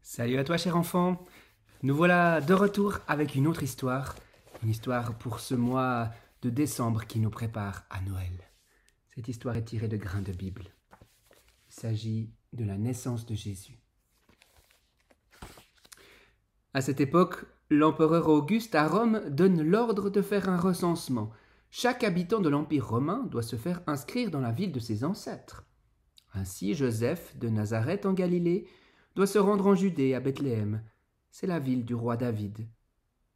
Salut à toi cher enfant, nous voilà de retour avec une autre une histoire pour ce mois de décembre qui nous prépare à Noël. Cette histoire est tirée de Grains de Bible. Il s'agit de la naissance de Jésus. À cette époque, l'empereur Auguste à Rome donne l'ordre de faire un recensement. Chaque habitant de l'Empire romain doit se faire inscrire dans la ville de ses ancêtres. Ainsi, Joseph de Nazareth en Galilée doit se rendre en Judée, à Bethléem. C'est la ville du roi David.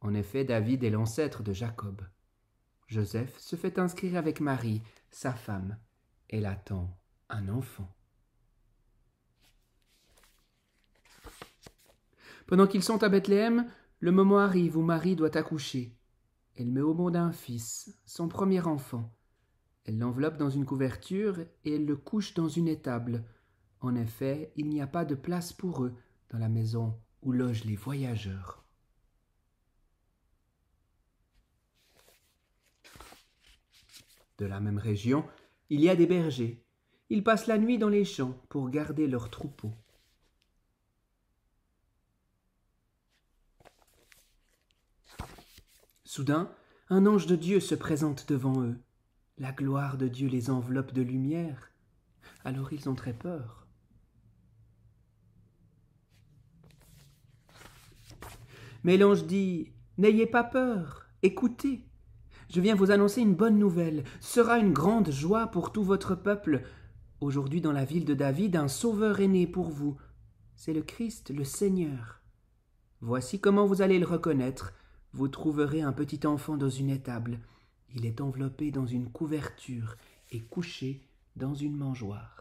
En effet, David est l'ancêtre de Jacob. Joseph se fait inscrire avec Marie, sa femme. Elle attend un enfant. Pendant qu'ils sont à Bethléem, le moment arrive où Marie doit accoucher. Elle met au monde un fils, son premier enfant. Elle l'enveloppe dans une couverture et elle le couche dans une étable. En effet, il n'y a pas de place pour eux dans la maison où logent les voyageurs. De la même région, il y a des bergers. Ils passent la nuit dans les champs pour garder leurs troupeaux. Soudain, un ange de Dieu se présente devant eux. La gloire de Dieu les enveloppe de lumière. Alors ils ont très peur. Mais l'ange dit « N'ayez pas peur, écoutez. Je viens vous annoncer une bonne nouvelle. Ce sera une grande joie pour tout votre peuple. Aujourd'hui, dans la ville de David, un sauveur est né pour vous. C'est le Christ, le Seigneur. Voici comment vous allez le reconnaître. Vous trouverez un petit enfant dans une étable. Il est enveloppé dans une couverture et couché dans une mangeoire. »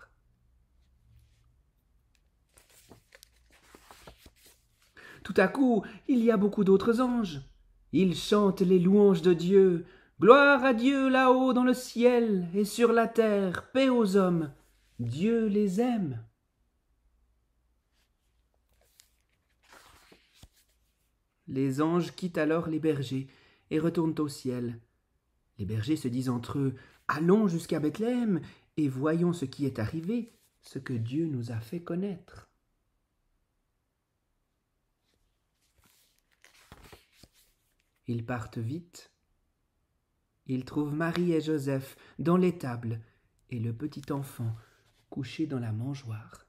Tout à coup, il y a beaucoup d'autres anges. Ils chantent les louanges de Dieu. Gloire à Dieu là-haut dans le ciel et sur la terre, paix aux hommes. Dieu les aime. Les anges quittent alors les bergers et retournent au ciel. Les bergers se disent entre eux « Allons jusqu'à Bethléem et voyons ce qui est arrivé, ce que Dieu nous a fait connaître. » Ils partent vite. Ils trouvent Marie et Joseph dans l'étable et le petit enfant couché dans la mangeoire.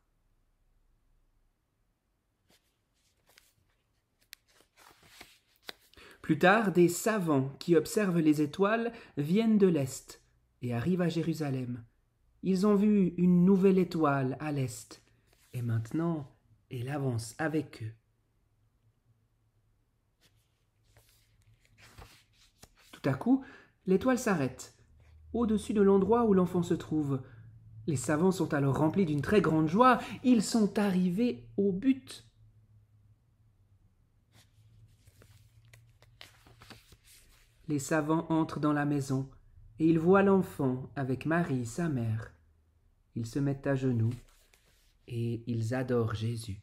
Plus tard, des savants qui observent les étoiles viennent de l'Est et arrivent à Jérusalem. Ils ont vu une nouvelle étoile à l'Est et maintenant elle avance avec eux. Tout à coup, l'étoile s'arrête, au-dessus de l'endroit où l'enfant se trouve. Les savants sont alors remplis d'une très grande joie. Ils sont arrivés au but. Les savants entrent dans la maison et ils voient l'enfant avec Marie, sa mère. Ils se mettent à genoux et ils adorent Jésus.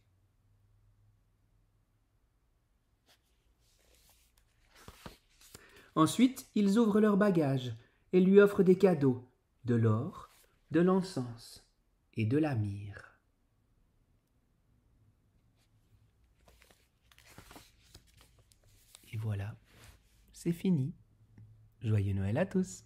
Ensuite, ils ouvrent leurs bagages et lui offrent des cadeaux, de l'or, de l'encens et de la myrrhe. Et voilà, c'est fini. Joyeux Noël à tous!